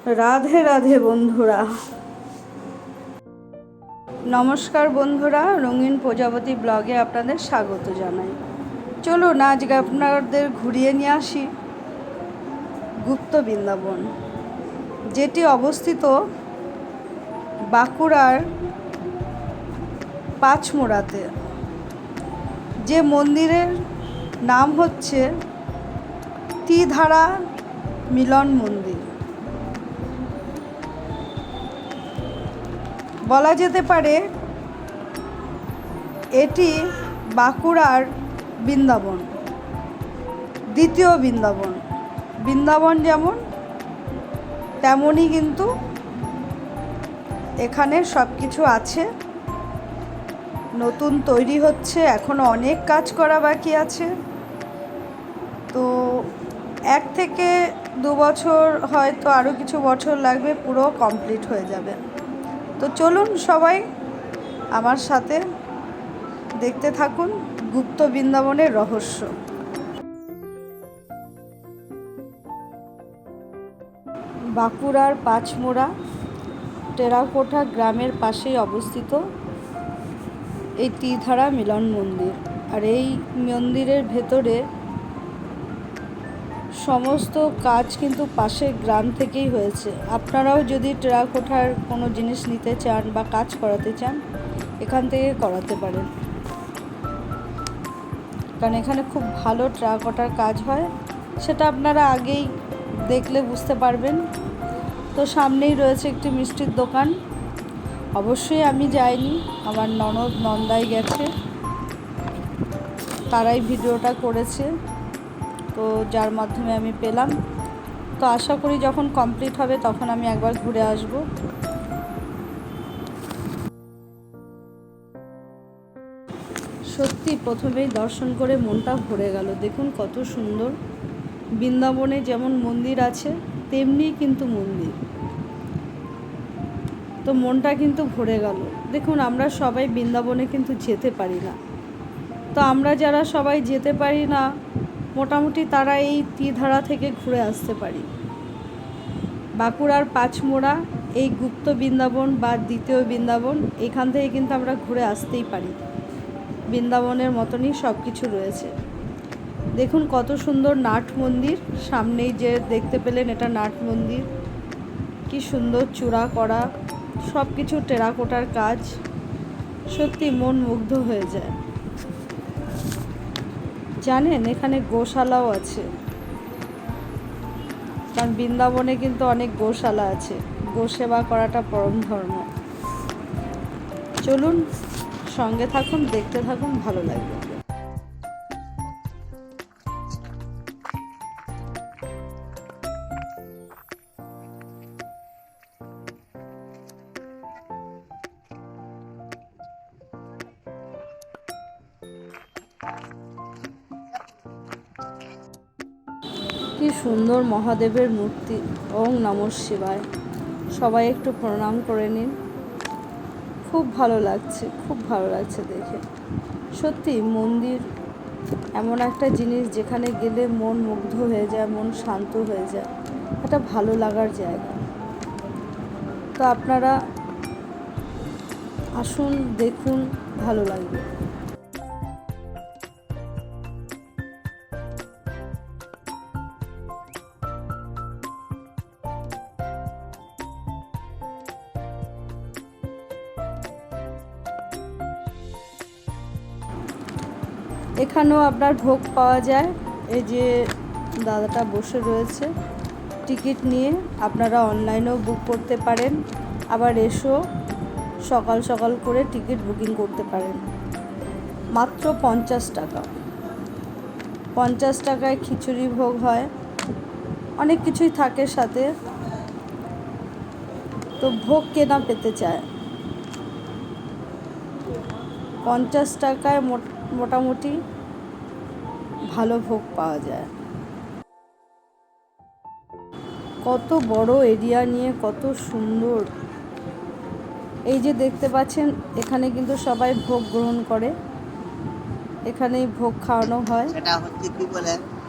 রাধে রাধে বন্ধুরা, নমস্কার বন্ধুরা, রঙিন প্রজাপতি ব্লগে আপনাদের স্বাগত জানাই। চলুন আজকে আপনাদের ঘুরিয়ে নিয়ে আসি গুপ্ত বৃন্দাবন, যেটি অবস্থিত বাঁকুড়ার পাঁচমোড়াতে। যে মন্দিরের নাম হচ্ছে ত্রিধারা মিলন মন্দির। বলা যেতে পারে এটি বাঁকুড়ার বৃন্দাবন, দ্বিতীয় বৃন্দাবন। বৃন্দাবন যেমন তেমনই কিন্তু এখানে সব কিছু আছে। নতুন তৈরি হচ্ছে, এখনও অনেক কাজ করা বাকি আছে। তো 1 থেকে 2 বছর, হয়তো আরও কিছু বছর লাগবে, পুরো কমপ্লিট হয়ে যাবে। তো চলুন সবাই আমার সাথে দেখতে থাকুন গুপ্ত বৃন্দাবনের রহস্য। বাঁকুড়ার পাঁচমোড়া টেরাকোটা গ্রামের পাশেই অবস্থিত এই ত্রিধারা মিলন মন্দির। আর এই মন্দিরের ভেতরে সমস্ত কাজ কিন্তু পাশের গ্রাম থেকেই হয়েছে। আপনারাও যদি টেরাকোটার কোনো জিনিস নিতে চান বা কাজ করাতে চান, এখান থেকে করাতে পারেন, কারণ এখানে খুব ভালো টেরাকোটার কাজ হয়। সেটা আপনারা আগেই দেখলে বুঝতে পারবেন। তো সামনেই রয়েছে একটি মিষ্টির দোকান। অবশ্যই আমি যাইনি, আমার ননদ নন্দাই গেছে, তারাই ভিডিওটা করেছে, তো যার মাধ্যমে আমি পেলাম। তো আশা করি যখন কমপ্লিট হবে তখন আমি একবার ঘুরে আসব। সত্যি প্রথমেই দর্শন করে মনটা ভরে গেল। দেখুন কত সুন্দর। বৃন্দাবনে যেমন মন্দির আছে তেমনি কিন্তু মন্দির, তো মনটা কিন্তু ভরে গেল। দেখুন আমরা সবাই বৃন্দাবনে কিন্তু যেতে পারি না। তো আমরা যারা সবাই যেতে পারি না, মোটামুটি তারা এই ত্রিধারা থেকে ঘুরে আসতে পারি। বাঁকুড়ার পাঁচমোড়া এই গুপ্ত বৃন্দাবন বা দ্বিতীয় বৃন্দাবন, এখান থেকে কিন্তু আমরা ঘুরে আসতেই পারি। বৃন্দাবনের মতনই সব কিছু রয়েছে। দেখুন কত সুন্দর নাট মন্দির। সামনেই যে দেখতে পেলেন, এটা নাট মন্দির। কি সুন্দর চূড়া করা, সব কিছু টেরাকোটার কাজ। সত্যি মন মুগ্ধ হয়ে যায়। জানেন এখানে গোশালাও আছে, কারণ বৃন্দাবনে কিন্তু অনেক গোশালা আছে। গোসেবা করাটা পরম ধর্ম। চলুন সঙ্গে থাকুন, দেখতে থাকুন, ভালো লাগবে। কি সুন্দর মহাদেবের মূর্তি। ওং নমঃ শিবায়। সবাই একটু প্রণাম করে নিন। খুব ভালো লাগছে, খুব ভালো লাগছে দেখে। সত্যি মন্দির এমন একটা জিনিস যেখানে গেলে মন মুগ্ধ হয়ে যায়, মন শান্ত হয়ে যায়, একটা ভালো লাগার জায়গা। তো আপনারা আসুন, দেখুন, ভালো লাগবে। এখানেও আপনার ভোগ পাওয়া যায়। এই যে দাদাটা বসে রয়েছে, টিকিট নিয়ে আপনারা অনলাইনেও বুক করতে পারেন, আবার এসেও সকাল সকাল করে টিকিট বুকিং করতে পারেন। মাত্র 50 টাকা। 50 টাকায় খিচুড়ি ভোগ হয়, অনেক কিছুই থাকে সাথে। তো ভোগ কেনা পেতে চায়। 50 টাকায় মোটামুটি ভালো ভোগ পাওয়া যায়। কত বড় এরিয়া নিয়ে, কত সুন্দর। এই যে দেখতে পাচ্ছেন, এখানে কিন্তু সবাই ভোগ গ্রহণ করে, এখানেই ভোগ খাওয়ানো হয়।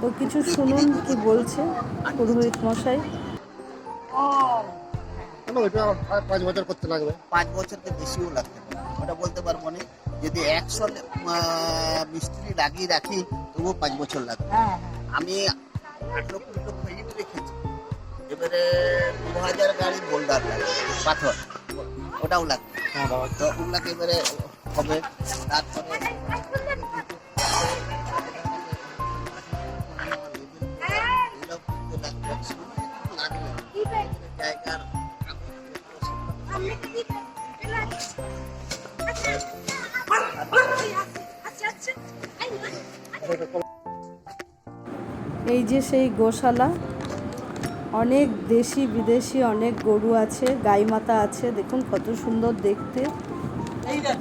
তো কিছু শুনুন কি বলছে পুরোহিত মশাই। কেন ওইটা 5 বছর করতে লাগবে? 5 বছরকে বেশিও লাগতে পারে, ওটা বলতে পারবো না। যদি 100 মিস্ত্রি লাগিয়ে রাখি তবুও 5 বছর লাগবে। আমি 18 ফুট ইট রেখেছি, এবারে 2000 গাড়ি বোল্ডার লাগবে, পাথর, ওটাও লাগবে। তো ওগুলাকে এবারে হবে। তারপরে জায়গার এই যে সেই গোশালা, অনেক দেশি বিদেশি অনেক গরু আছে, গাই মাতা আছে, দেখুন কত সুন্দর দেখতে।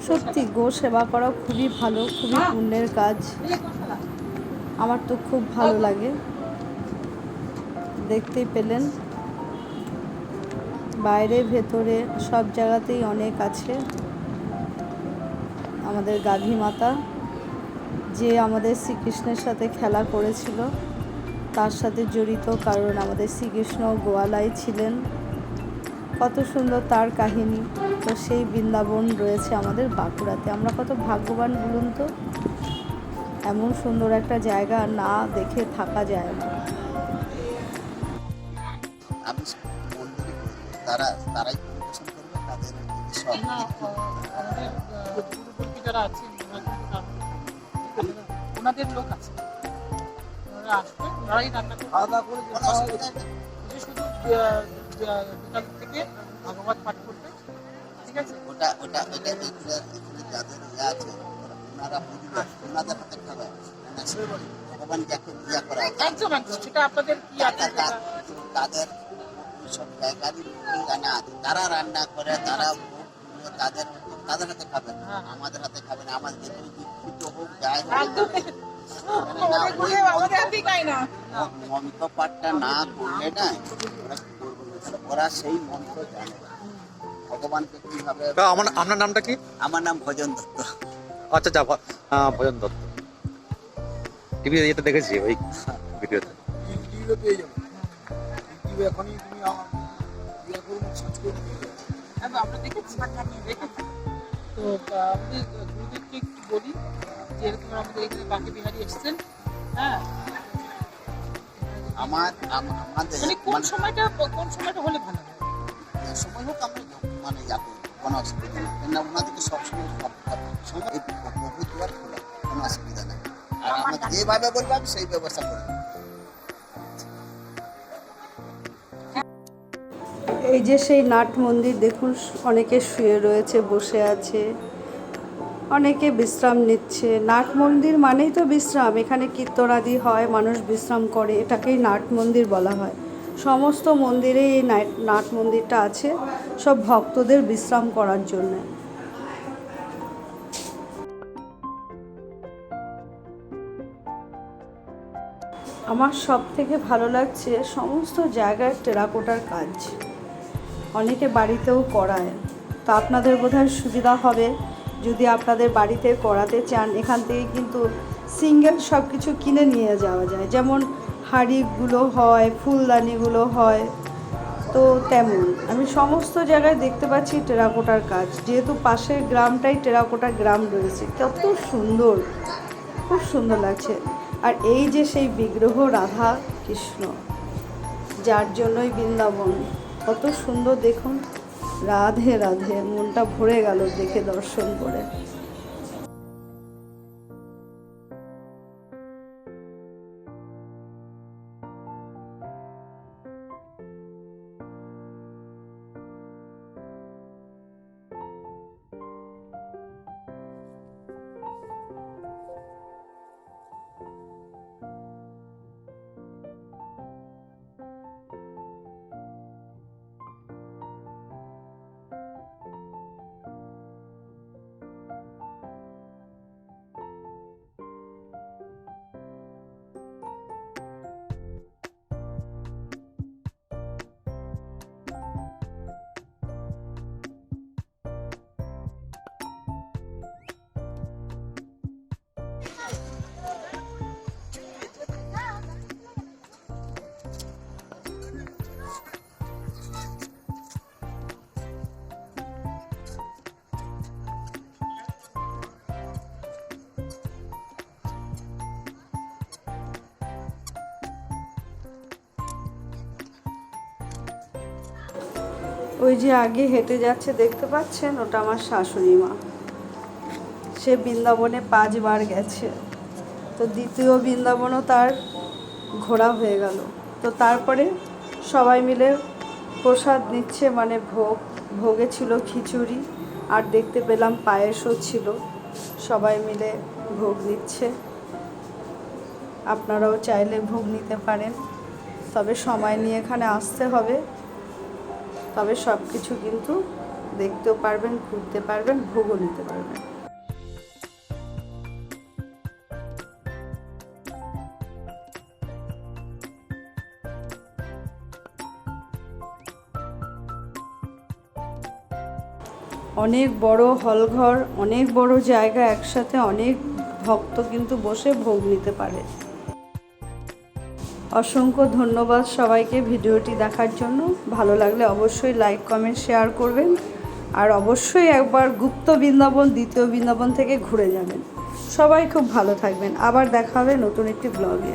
সত্যি গো সেবা করা খুবই ভালো, খুবই পুণ্যের কাজ। আমার তো খুব ভালো লাগে। দেখতেই পেলেন বাইরে ভেতরে সব জায়গাতেই অনেক আছে আমাদের গাভী মাতা, যে আমাদের শ্রীকৃষ্ণের সাথে খেলা করেছিল তার সাথে জড়িত, কারণ আমাদের শ্রীকৃষ্ণ গোয়ালায় ছিলেন। কত সুন্দর তার কাহিনী। তো সেই বৃন্দাবন রয়েছে আমাদের বাঁকুড়াতে। আমরা কত ভাগ্যবান বলুন তো, এমন সুন্দর একটা জায়গা না দেখে থাকা যায় না। আমি মন্দিরে তারাই পরিবেশন করবে তাদের সব আমাদের পূর্ববর্তী যারা আছেন ওনাদের লোক আছে, ওনারা আসবে, ওনারাই রান্না করবে। খাওয়া দাওয়া করে কোনো অসুবিধা নেই। শুধু বিকাল থেকে ভাগবত পাঠ করবে, ঠিক আছে? ওটা ওটা ওটা এখানে যাদের আছে ওনারা বুঝবে, ওনাদের হাতে খাবে। ভগবান যাকে পূজা করা আছে একদম একদম, সেটা আপনাদের কি আছে তাদের সব জায়গারই রান্না আছে, তারা রান্না করে, তারা তাদের তাদের হাতে খাবেন, আমাদের হাতে খাবেন। আমাদের যেহেতু দীক্ষিত হোক যাই মন্ত্র পাঠটা না করলে না ওরা কি করবে, ওরা সেই মন্ত্র জানে ভগবানকে কিভাবে। আপনার নামটা কি? আমার নাম ভজন দত্ত। আচ্ছা আচ্ছা, ভজন দত্ত। টিভি এটা দেখেছি, ওই ভিডিওতে। ইউটিউবে পেয়ে যাবে, ইউটিউবে এখনই তুমি সার্চ করে পেয়ে যাবে। আমরা দেখেছি। তো আমি গুরুদেবকে একটু বলি যে এরকম আমাদের এখানে বাঁকে বিহারি এসছেন। হ্যাঁ, আমাদের মানে কোন সময়টা হলে ভালো হয়? সময় হোক আমরা মানে যাবো, কোনো অসুবিধা নেই। কেননা ওনাদেরকে সবসময় সময় বহু দুয়ার খোলা, কোনো অসুবিধা নেই। আর আমাকে যেভাবে বলবো আমি সেই ব্যবস্থা করে দেবো। এই যে সেই নাট মন্দির, দেখুন অনেকে শুয়ে রয়েছে, বসে আছে, অনেকে বিশ্রাম নিচ্ছে। নাট মন্দির মানেই তো বিশ্রাম, এখানে কীর্তনাদি হয়, মানুষ বিশ্রাম করে, এটাকেই নাট মন্দির বলা হয়। সমস্ত মন্দিরে এই নাট মন্দিরটা আছে সব ভক্তদের বিশ্রাম করার জন্য। আমার সব থেকে ভালো লাগছে সমস্ত জায়গায় টেরাকোটার কাজ, অনেকে বাড়িতেও করায়। তো আপনাদের বোধহয় সুবিধা হবে যদি আপনাদের বাড়িতে করাতে চান। এখান থেকে কিন্তু সিঙ্গেল সব কিছু কিনে নিয়ে যাওয়া যায়, যেমন হাঁড়িগুলো হয়, ফুলদানিগুলো হয়। তো তেমন আমি সমস্ত জায়গায় দেখতে পাচ্ছি টেরাকোটার কাজ, যেহেতু পাশের গ্রামটাই টেরাকোটা গ্রাম রয়েছে। কত সুন্দর, খুব সুন্দর লাগছে। আর এই যে সেই বিগ্রহ রাধা কৃষ্ণ, যার জন্যই বৃন্দাবন, কত সুন্দর দেখুন। রাধে রাধে, মনটা ভরে গেল দেখে, দর্শন করে। ওই যে আগে হেঁটে যাচ্ছে দেখতে পাচ্ছেন, ওটা আমার শাশুড়ি মা। সে বৃন্দাবনে 5 বার গেছে, তো দ্বিতীয় বৃন্দাবনও তার ঘোরা হয়ে গেল। তো তারপরে সবাই মিলে প্রসাদ নিচ্ছে, মানে ভোগে ছিল খিচুড়ি, আর দেখতে পেলাম পায়েসও ছিল। সবাই মিলে ভোগ নিচ্ছে। আপনারাও চাইলে ভোগ নিতে পারেন, তবে সময় নিয়ে এখানে আসতে হবে। তবে সব কিছু কিন্তু দেখতেও পারবেন, ঘুরতে পারবেন, ভোগও নিতে পারবেন। অনেক বড় হলঘর, অনেক বড় জায়গা, একসাথে অনেক ভক্ত কিন্তু বসে ভোগ নিতে পারে। অসংখ্য ধন্যবাদ সবাইকে ভিডিওটি দেখার জন্য। ভালো লাগলে অবশ্যই লাইক, কমেন্ট, শেয়ার করবেন। আর অবশ্যই একবার গুপ্ত বৃন্দাবন, দ্বিতীয় বৃন্দাবন থেকে ঘুরে যাবেন। সবাই খুব ভালো থাকবেন। আবার দেখা হবে নতুন একটি ব্লগে।